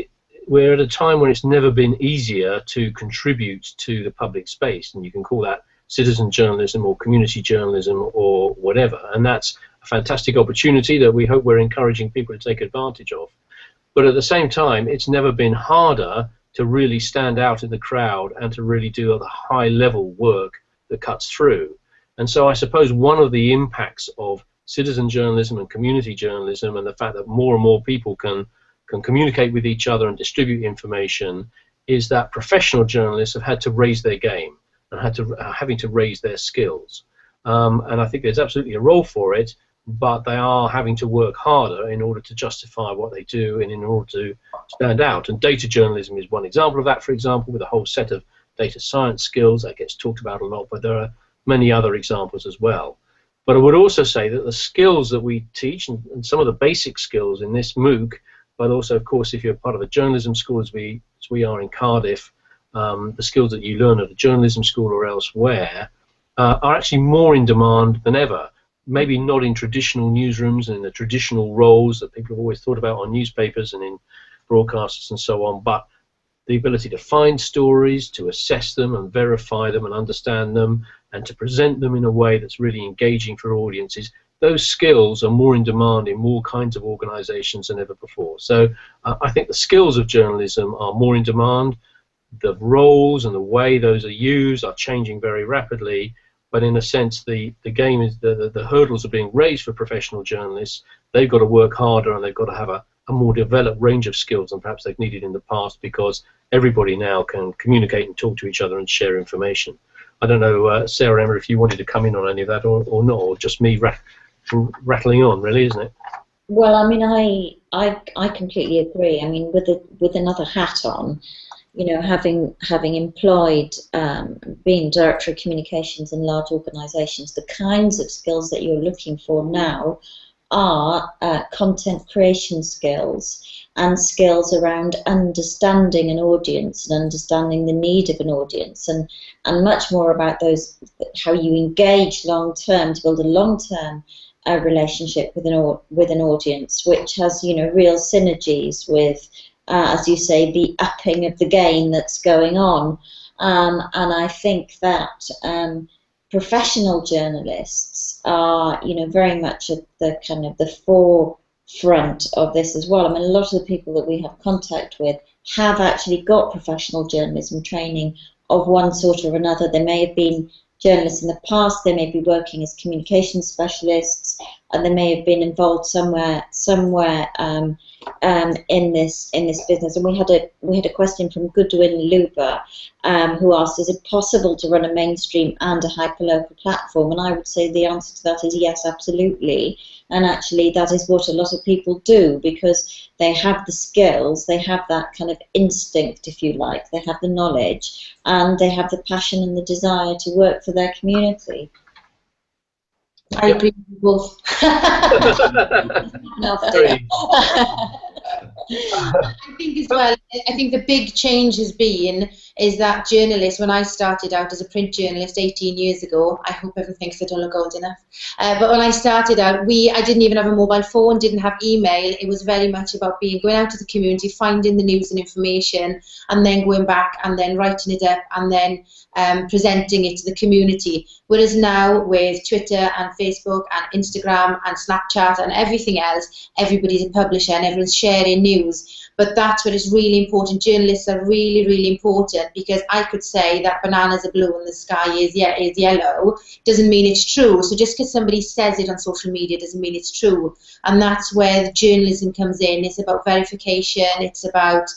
we're at a time when it's never been easier to contribute to the public space, and you can call that citizen journalism or community journalism or whatever, and that's a fantastic opportunity that we hope we're encouraging people to take advantage of. But at the same time, it's never been harder to really stand out in the crowd and to really do the high-level work that cuts through. And so I suppose one of the impacts of citizen journalism and community journalism, and the fact that more and more people can communicate with each other and distribute information, is that professional journalists have had to raise their game and having to raise their skills. And I think there's absolutely a role for it, but they are having to work harder in order to justify what they do and in order to stand out. And data journalism is one example of that, for example, with a whole set of data science skills that gets talked about a lot, but there are many other examples as well. But I would also say that the skills that we teach, and some of the basic skills in this MOOC, but also, of course, if you're part of a journalism school, as we are in Cardiff, the skills that you learn at a journalism school or elsewhere are actually more in demand than ever. Maybe not in traditional newsrooms and in the traditional roles that people have always thought about on newspapers and in broadcasters and so on, but the ability to find stories, to assess them and verify them and understand them, and to present them in a way that's really engaging for audiences. Those skills are more in demand in more kinds of organizations than ever before. So I think the skills of journalism are more in demand. The roles and the way those are used are changing very rapidly, but in a sense the game is, the hurdles are being raised for professional journalists. They've got to work harder and they've got to have a more developed range of skills than perhaps they've needed in the past, because everybody now can communicate and talk to each other and share information. I don't know, Sarah, Emma, if you wanted to come in on any of that or not, or just me rattling on, really, isn't it? Well, I mean, I completely agree. I mean, with another hat on, you know, having employed, being director of communications in large organisations, the kinds of skills that you're looking for now are content creation skills and skills around understanding an audience and understanding the need of an audience, and much more about those, how you engage long term to build a long term relationship with an audience, which has, you know, real synergies with, as you say, the upping of the game that's going on. And I think that professional journalists are, you know, very much at the kind of the forefront of this as well. I mean, a lot of the people that we have contact with have actually got professional journalism training of one sort or another. They may have been journalists in the past, they may be working as communications specialists, and they may have been involved somewhere in this business. And we had a question from Goodwin Luber, who asked, is it possible to run a mainstream and a hyperlocal platform? And I would say the answer to that is yes, absolutely. And actually that is what a lot of people do, because they have the skills, they have that kind of instinct, if you like, they have the knowledge, and they have the passion and the desire to work for their community. I agree with both. No, I think as well, I think the big change has been is that journalists, when I started out as a print journalist 18 years ago, I hope everyone thinks I don't look old enough, but when I started out, I didn't even have a mobile phone, didn't have email. It was very much about going out to the community, finding the news and information, and then going back and then writing it up and then presenting it to the community. Whereas now with Twitter and Facebook and Instagram and Snapchat and everything else, everybody's a publisher and everyone's sharing news. But that's what is really important. Journalists are really, really important, because I could say that bananas are blue and the sky is yellow. Doesn't mean it's true. So just because somebody says it on social media doesn't mean it's true. And that's where the journalism comes in. It's about verification. It's about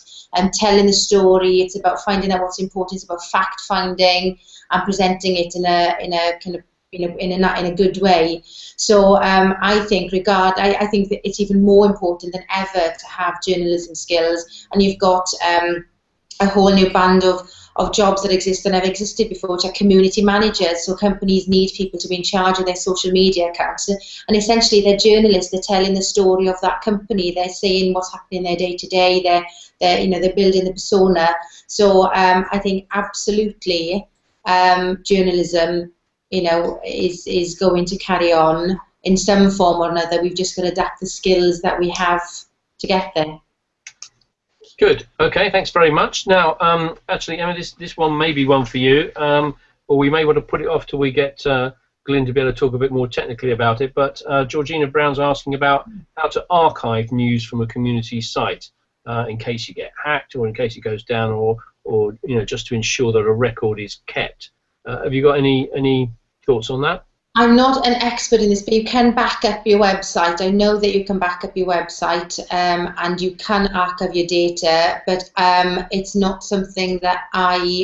telling the story. It's about finding out what's important. It's about fact finding and presenting it in a kind of in a good way. So I think I think that it's even more important than ever to have journalism skills. And you've got a whole new band of jobs that exist that never existed before, which are community managers. So companies need people to be in charge of their social media accounts, and essentially they're journalists. They're telling the story of that company. They're saying what's happening their day to day. They're building the persona. So I think absolutely journalism, is going to carry on in some form or another. We've just got to adapt the skills that we have to get there. Good. Okay, thanks very much. Now, actually, Emma, this one may be one for you, or we may want to put it off till we get Glyn to be able to talk a bit more technically about it. But Georgina Brown's asking about how to archive news from a community site in case you get hacked, or in case it goes down, or just to ensure that a record is kept. Have you got any thoughts on that? I'm not an expert in this, but you can back up your website. I know that you can back up your website and you can archive your data, but it's not something that I'm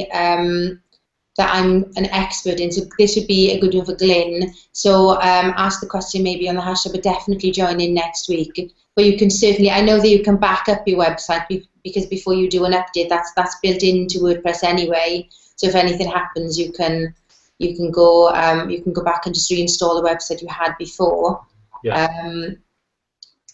an expert in. So this would be a good one for Glyn. So ask the question maybe on the hashtag, but definitely join in next week. But you can certainly, I know that you can back up your website because before you do an update, that's built into WordPress anyway. So if anything happens, you can go back and just reinstall the website you had before. Yeah.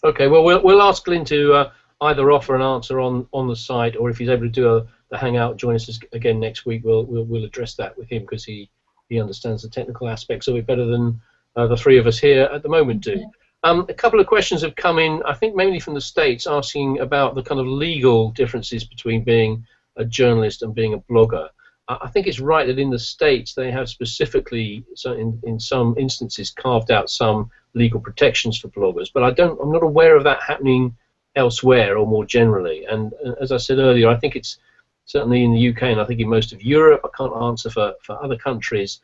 Okay. Well, we'll ask Glyn to either offer an answer on the site, or if he's able to do the Hangout, join us again next week. We'll address that with him, because he he understands the technical aspects of it better than the three of us here at the moment do. A couple of questions have come in, I think mainly from the States, asking about the kind of legal differences between being a journalist and being a blogger. I think it's right that in the States they have specifically, so in some instances, carved out some legal protections for bloggers, but I'm not aware of that happening elsewhere or more generally. And as I said earlier, I think it's certainly in the UK and I think in most of Europe, I can't answer for other countries,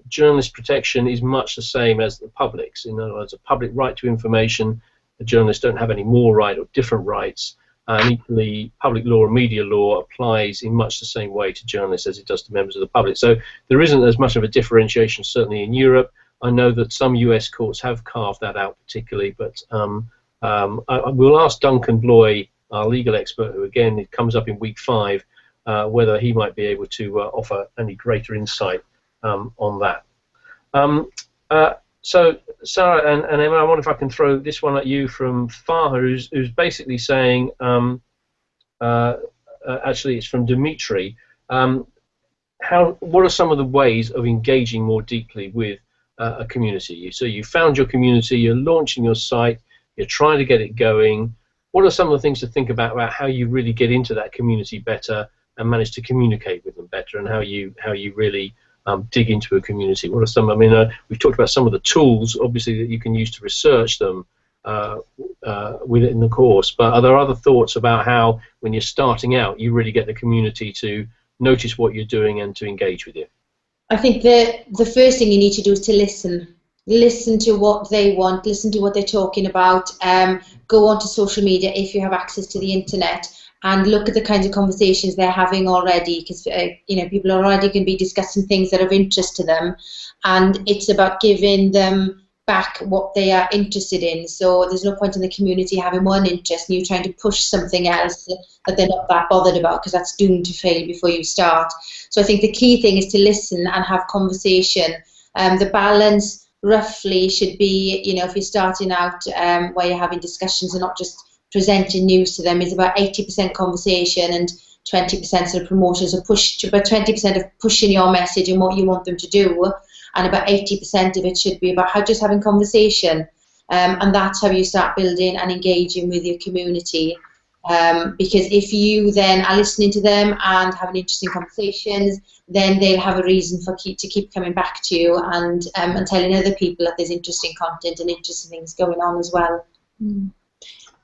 journalist protection is much the same as the public's. In other words, a public right to information, the journalists don't have any more right or different rights. And equally, public law and media law applies in much the same way to journalists as it does to members of the public. So there isn't as much of a differentiation, certainly in Europe. I know that some US courts have carved that out particularly, but I will ask Duncan Bloy, our legal expert, who again it comes up in week 5, whether he might be able to offer any greater insight on that. So Sarah and Emma, I wonder if I can throw this one at you from Faha, who's basically saying, actually it's from Dimitri, what are some of the ways of engaging more deeply with a community? So you found your community, you're launching your site, you're trying to get it going. What are some of the things to think about how you really get into that community better and manage to communicate with them better, and how you really dig into a community? What are some? I mean, we've talked about some of the tools, obviously, that you can use to research them within the course. But are there other thoughts about how, when you're starting out, you really get the community to notice what you're doing and to engage with you? I think the first thing you need to do is to listen. Listen to what they want. Listen to what they're talking about. Go onto social media if you have access to the internet, and look at the kinds of conversations they're having already, because you know, people are already going to be discussing things that are of interest to them, and it's about giving them back what they are interested in. So there's no point in the community having one interest and you trying to push something else that they're not that bothered about, because that's doomed to fail before you start. So I think the key thing is to listen and have conversation. The balance roughly should be, you know, if you're starting out where you're having discussions and not just presenting news to them, is about 80% conversation and 20% sort of promotion. So about 20% of pushing your message and what you want them to do, and about 80% of it should be about just having conversation. And that's how you start building and engaging with your community. Because if you then are listening to them and having interesting conversations, then they'll have a reason to keep coming back to you and telling other people that there's interesting content and interesting things going on as well.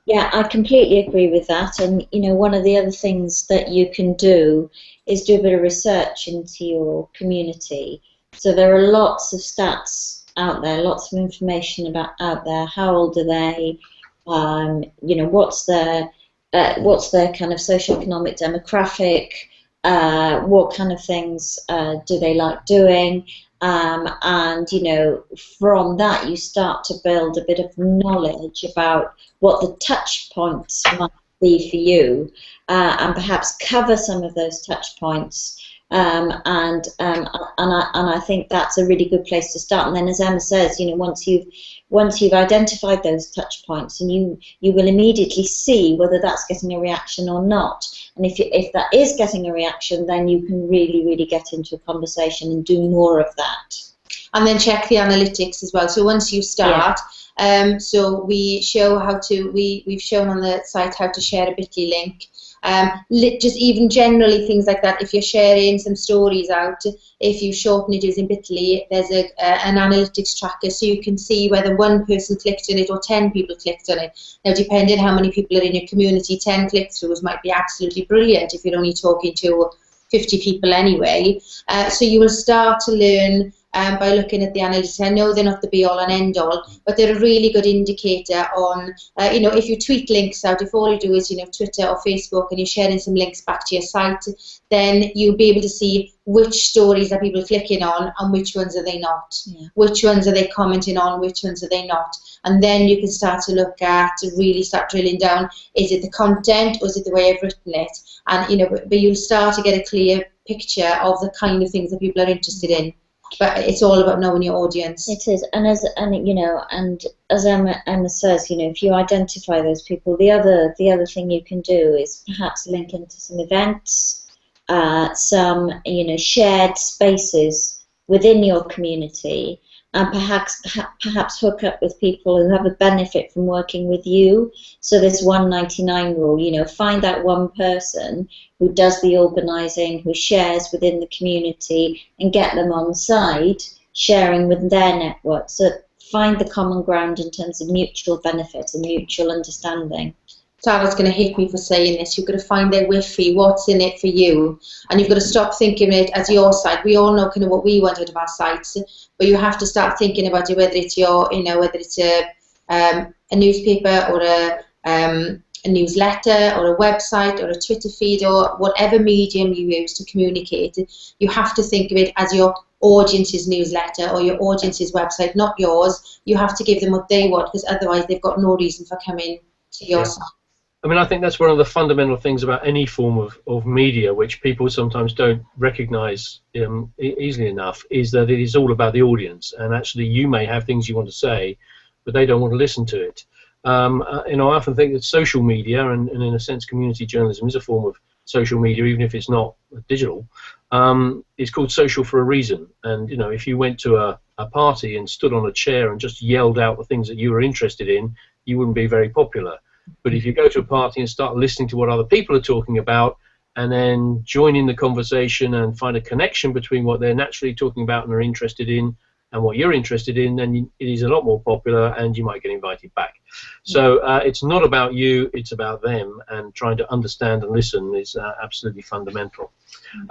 Yeah, I completely agree with that. And you know, one of the other things that you can do is do a bit of research into your community. So there are lots of stats out there, lots of information out there. How old are they? You know, what's their kind of socioeconomic demographic? What kind of things do they like doing? And you know, from that you start to build a bit of knowledge about what the touch points might be for you, and perhaps cover some of those touch points. And I think that's a really good place to start. And then, as Emma says, you know, once you've identified those touch points, and you will immediately see whether that's getting a reaction or not. And if that is getting a reaction, then you can really get into a conversation and do more of that. And then check the analytics as well. So once you start, so we show we've shown on the site how to share a bit.ly link. Just even generally things like that. If you're sharing some stories out, if you shorten it using bit.ly, there's an analytics tracker, so you can see whether one person clicked on it or 10 people clicked on it. Now, depending how many people are in your community, 10 click-throughs might be absolutely brilliant if you're only talking to 50 people anyway. So you will start to learn by looking at the analytics. I know they're not the be-all and end-all, but they're a really good indicator on, you know, if you tweet links out, if all you do is, you know, Twitter or Facebook, and you're sharing some links back to your site, then you'll be able to see which stories are people clicking on and which ones are they not. Yeah. Which ones are they commenting on, which ones are they not. And then you can start to look at, to really start drilling down, is it the content or is it the way I've written it? And, you know, but you'll start to get a clear picture of the kind of things that people are interested in. But it's all about knowing your audience. It is, and as Emma says, you know, if you identify those people, the other thing you can do is perhaps link into some events, some, you know, shared spaces within your community, and perhaps hook up with people who have a benefit from working with you. So this 199 rule, you know, find that one person who does the organising, who shares within the community, and get them on side, sharing with their network. So find the common ground in terms of mutual benefit and mutual understanding. Sara's going to hate me for saying this. You've got to find their Wi-Fi, what's in it for you, and you've got to stop thinking of it as your site. We all know kind of what we want out of our sites, but you have to start thinking about it, whether it's your, you know, whether it's a newspaper or a newsletter or a website or a Twitter feed or whatever medium you use to communicate. You have to think of it as your audience's newsletter or your audience's website, not yours. You have to give them what they want, because otherwise they've got no reason for coming to your site. I mean, I think that's one of the fundamental things about any form of media, which people sometimes don't recognize easily enough, is that it is all about the audience. And actually, you may have things you want to say, but they don't want to listen to it. You know, I often think that social media, and in a sense, community journalism is a form of social media, even if it's not digital. It's called social for a reason. And, you know, if you went to a party and stood on a chair and just yelled out the things that you were interested in, you wouldn't be very popular. But if you go to a party and start listening to what other people are talking about, and then join in the conversation and find a connection between what they're naturally talking about and are interested in and what you're interested in, then it is a lot more popular and you might get invited back. So it's not about you, it's about them, and trying to understand and listen is absolutely fundamental.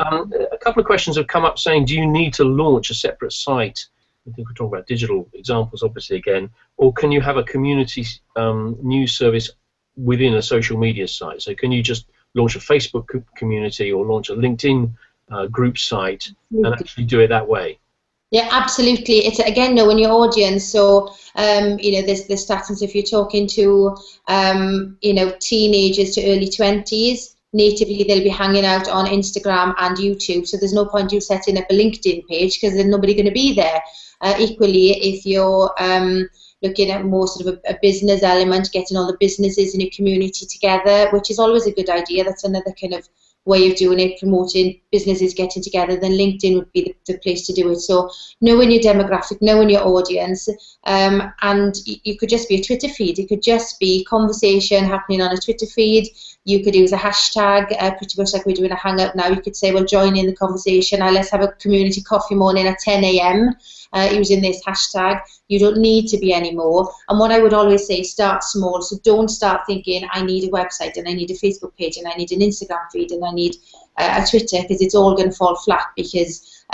A couple of questions have come up saying, do you need to launch a separate site? I think we're talking about digital examples, obviously, again, or can you have a community news service within a social media site? So can you just launch a Facebook community or launch a LinkedIn group site and actually do it that way? Yeah, absolutely. It's, again, knowing your audience. So, you know, there's stats, if you're talking to, you know, teenagers to early 20s, natively they'll be hanging out on Instagram and YouTube. So there's no point you setting up a LinkedIn page because there's nobody going to be there. Equally, if you're looking at more sort of a business element, getting all the businesses in your community together, which is always a good idea. That's another kind of way of doing it, promoting businesses getting together, then LinkedIn would be the place to do it. So knowing your demographic, knowing your audience, and you could just be a Twitter feed. It could just be conversation happening on a Twitter feed. You could use a hashtag, pretty much like we're doing a Hangout now. You could say, well, join in the conversation. Let's have a community coffee morning at 10 a.m. Using this hashtag. You don't need to be anymore. And what I would always say, start small. So don't start thinking, I need a website and I need a Facebook page and I need an Instagram feed and I need a Twitter, because it's all going to fall flat. Because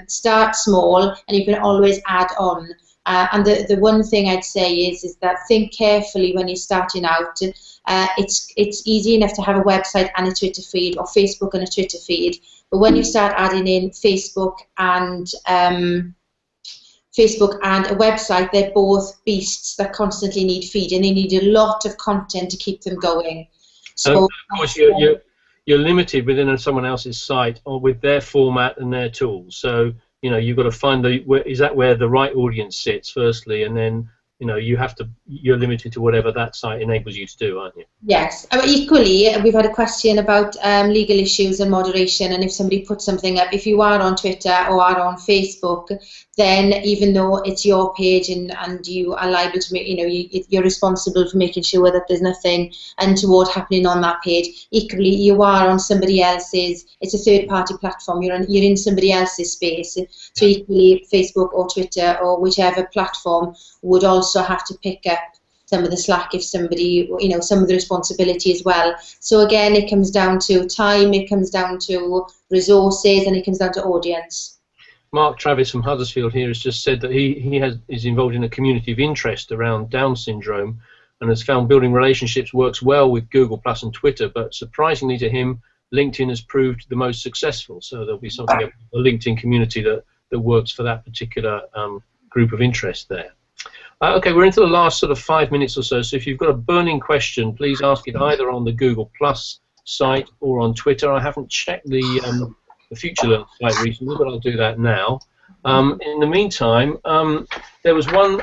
start small and you can always add on. And the one thing I'd say is that think carefully when you're starting out. It's easy enough to have a website and a Twitter feed, or Facebook and a Twitter feed. But when you start adding in Facebook and a website, they're both beasts that constantly need feeding. They need a lot of content to keep them going. So, of course, you're limited within someone else's site or with their format and their tools. So, you know, you've got to find is that where the right audience sits firstly, and then, you know, you're limited to whatever that site enables you to do, aren't you? Yes. Equally, we've had a question about legal issues and moderation, and if somebody puts something up, if you are on Twitter or are on Facebook, then even though it's your page and you are liable to make, you know, you're responsible for making sure that there's nothing untoward happening on that page. Equally, you are on somebody else's, it's a third-party platform, you're in somebody else's space. So equally, Facebook or Twitter or whichever platform would also have to pick up some of the slack if somebody, you know, some of the responsibility as well. So again, it comes down to time, it comes down to resources, and it comes down to audience. Mark Travis from Huddersfield here has just said that he is involved in a community of interest around Down syndrome and has found building relationships works well with Google Plus and Twitter, but surprisingly to him, LinkedIn has proved the most successful. So there'll be something, a LinkedIn community that works for that particular group of interest there. Okay, we're into the last sort of 5 minutes or so, so if you've got a burning question, please ask it either on the Google Plus site or on Twitter. I haven't checked the FutureLearn site recently, but I'll do that now. In the meantime, there was one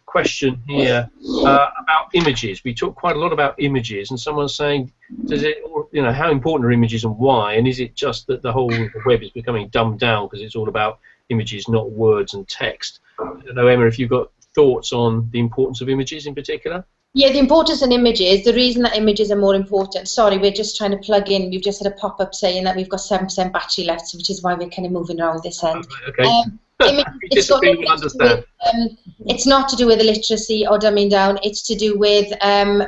question here about images. We talked quite a lot about images, and someone's saying, you know, how important are images and why? And is it just that the whole web is becoming dumbed down because it's all about images, not words and text. I don't know, Emma, if you've got thoughts on the importance of images in particular? Yeah, the importance of images, the reason that images are more important, sorry, we're just trying to plug in, we've just had a pop-up saying that we've got 7% battery left, which is why we're kind of moving around this end. Okay. It's got nothing to do with, it's not to do with illiteracy or dumbing down, it's to do with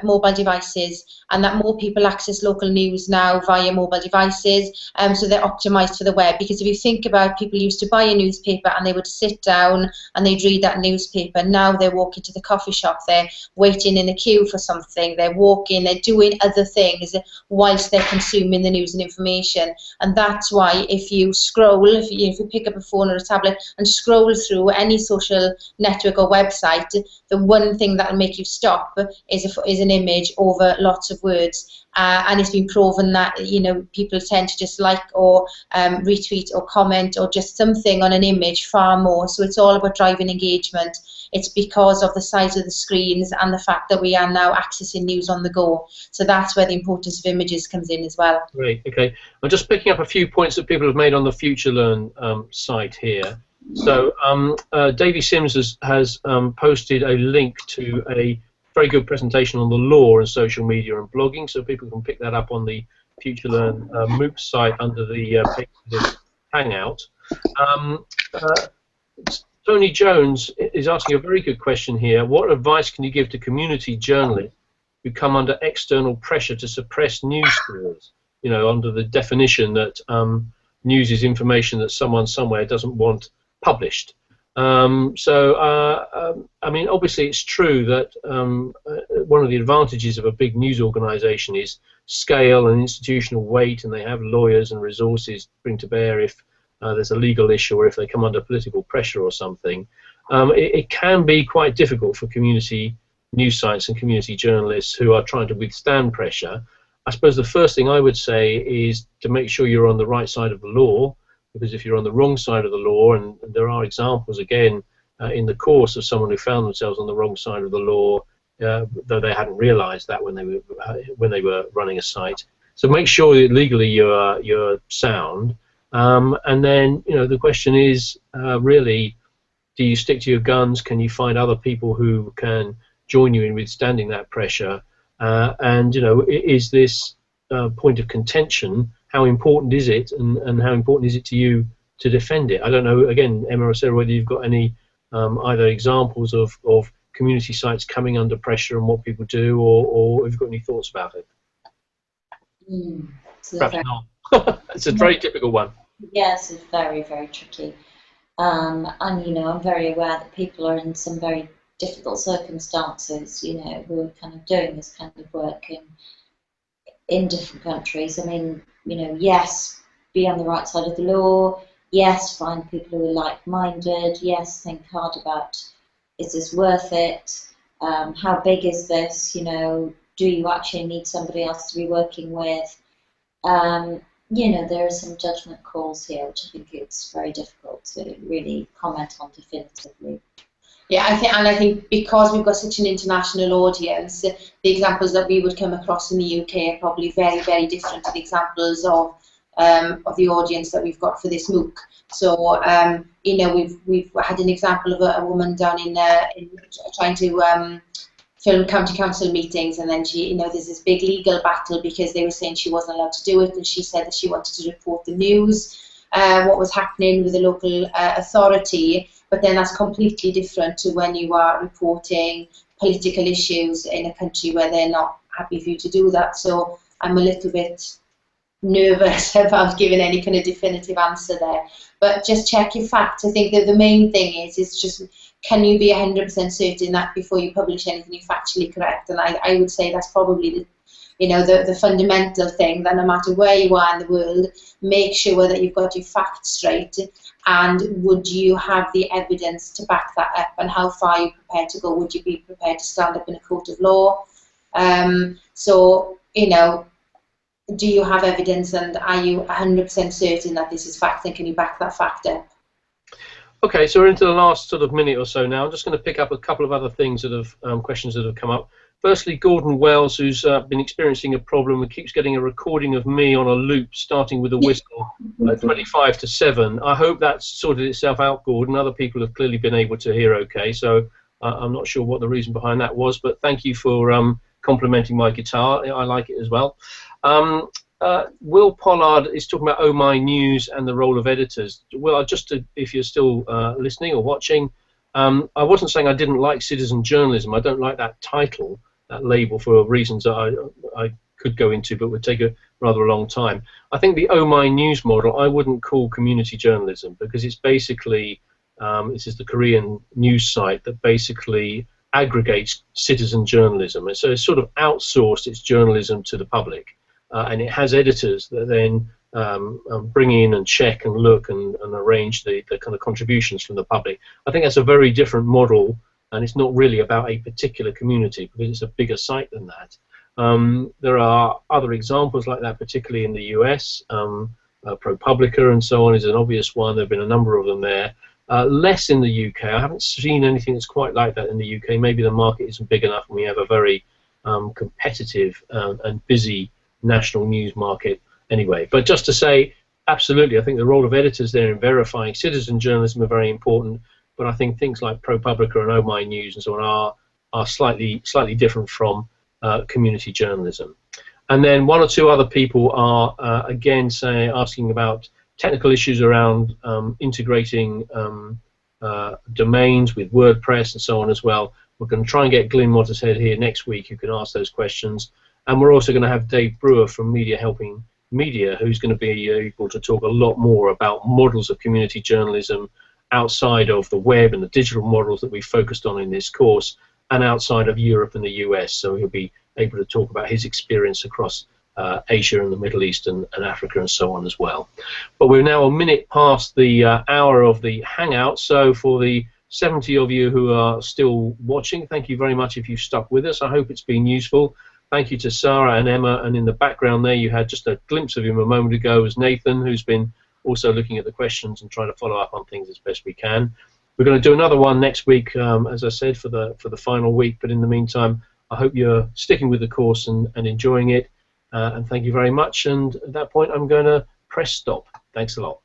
mobile devices, and that more people access local news now via mobile devices, so they're optimized for the web. Because if you think about, people used to buy a newspaper and they would sit down and they'd read that newspaper. Now they're walking to the coffee shop, they're waiting in a queue for something, they're walking, they're doing other things whilst they're consuming the news and information. And that's why if you scroll, if you pick up a phone or a tablet and scroll through any social network or website, the one thing that will make you stop is an image over lots of words. And it's been proven that, you know, people tend to just like or retweet or comment or just something on an image far more. So it's all about driving engagement. It's because of the size of the screens and the fact that we are now accessing news on the go. So that's where the importance of images comes in as well. Great, okay. I'm just picking up a few points that people have made on the FutureLearn site here. So Davey Sims has posted a link to a very good presentation on the law and social media and blogging, so people can pick that up on the FutureLearn MOOC site under the Hangout. Tony Jones is asking a very good question here. What advice can you give to community journalists who come under external pressure to suppress news stories? You know, under the definition that news is information that someone somewhere doesn't want published. I mean, obviously it's true that one of the advantages of a big news organization is scale and institutional weight, and they have lawyers and resources to bring to bear if there's a legal issue or if they come under political pressure or something. It can be quite difficult for community news sites and community journalists who are trying to withstand pressure. I suppose the first thing I would say is to make sure you're on the right side of the law, because if you're on the wrong side of the law, and there are examples again in the course of someone who found themselves on the wrong side of the law, though they hadn't realized that when they were running a site. So make sure that legally you're sound. And then, you know, the question is really, do you stick to your guns? Can you find other people who can join you in withstanding that pressure? And, you know, is this point of contention, how important is it, and how important is it to you to defend it? I don't know, again, Emma or Sarah, whether you've got any either examples of community sites coming under pressure and what people do, or have you got any thoughts about it? Perhaps not. It's a very difficult one. Yes, it's very, very tricky. And, you know, I'm very aware that people are in some very difficult circumstances, you know, who are kind of doing this kind of work in different countries. I mean, you know, yes, be on the right side of the law. Yes, find people who are like-minded. Yes, think hard about, is this worth it? How big is this? You know, do you actually need somebody else to be working with? You know, there are some judgment calls here, which I think it's very difficult to really comment on definitively. Yeah, I think because we've got such an international audience, the examples that we would come across in the UK are probably very, very different to the examples of the audience that we've got for this MOOC. So, you know, we've had an example of a woman down in trying to film county council meetings, and then she, you know, there's this big legal battle because they were saying she wasn't allowed to do it, and she said that she wanted to report the news, what was happening with the local authority. But then that's completely different to when you are reporting political issues in a country where they're not happy for you to do that. So I'm a little bit nervous about giving any kind of definitive answer there. But just check your facts. I think that the main thing is just, can you be 100% certain that before you publish anything you're factually correct? And I would say that's probably the fundamental thing, that no matter where you are in the world, make sure that you've got your facts straight, and would you have the evidence to back that up, and how far are you prepared to go? Would you be prepared to stand up in a court of law? So, you know, do you have evidence, and are you 100% certain that this is fact, and can you back that fact up? Okay, so we're into the last sort of minute or so now. I'm just going to pick up a couple of other things that have questions that have come up. Firstly, Gordon Wells, who's been experiencing a problem and keeps getting a recording of me on a loop, starting with a whistle at 25 to 7. I hope that's sorted itself out, Gordon. Other people have clearly been able to hear okay, so I'm not sure what the reason behind that was, but thank you for complimenting my guitar. I like it as well. Will Pollard is talking about Oh My News and the role of editors. Well, if you're still listening or watching, I wasn't saying I didn't like citizen journalism. I don't like that title, that label, for reasons that I could go into, but would take a rather long time. I think the Oh My News model I wouldn't call community journalism, because it's basically, this is the Korean news site that basically aggregates citizen journalism. And so it's sort of outsourced its journalism to the public. And it has editors that then bring in and check and look and arrange the kind of contributions from the public. I think that's a very different model, and it's not really about a particular community, because it's a bigger site than that. There are other examples like that, particularly in the US. ProPublica and so on is an obvious one. There have been a number of them there. Less in the UK. I haven't seen anything that's quite like that in the UK. Maybe the market isn't big enough, and we have a very competitive and busy national news market anyway. But just to say, absolutely, I think the role of editors there in verifying citizen journalism are very important, but I think things like ProPublica and Oh My News and so on are slightly different from community journalism. And then one or two other people are again asking about technical issues around integrating domains with WordPress and so on as well. We're going to try and get Glyn Mottershead here next week who can ask those questions. And we're also going to have Dave Brewer from Media Helping Media, who's going to be able to talk a lot more about models of community journalism outside of the web and the digital models that we focused on in this course, and outside of Europe and the US. So he'll be able to talk about his experience across Asia and the Middle East and Africa and so on as well. But we're now a minute past the hour of the Hangout, so for the 70 of you who are still watching, thank you very much if you've stuck with us. I hope it's been useful. Thank you to Sarah and Emma, and in the background there you had just a glimpse of him a moment ago as Nathan, who's been also looking at the questions and trying to follow up on things as best we can. We're going to do another one next week, as I said, for the final week, but in the meantime I hope you're sticking with the course and enjoying it, and thank you very much, and at that point I'm going to press stop. Thanks a lot.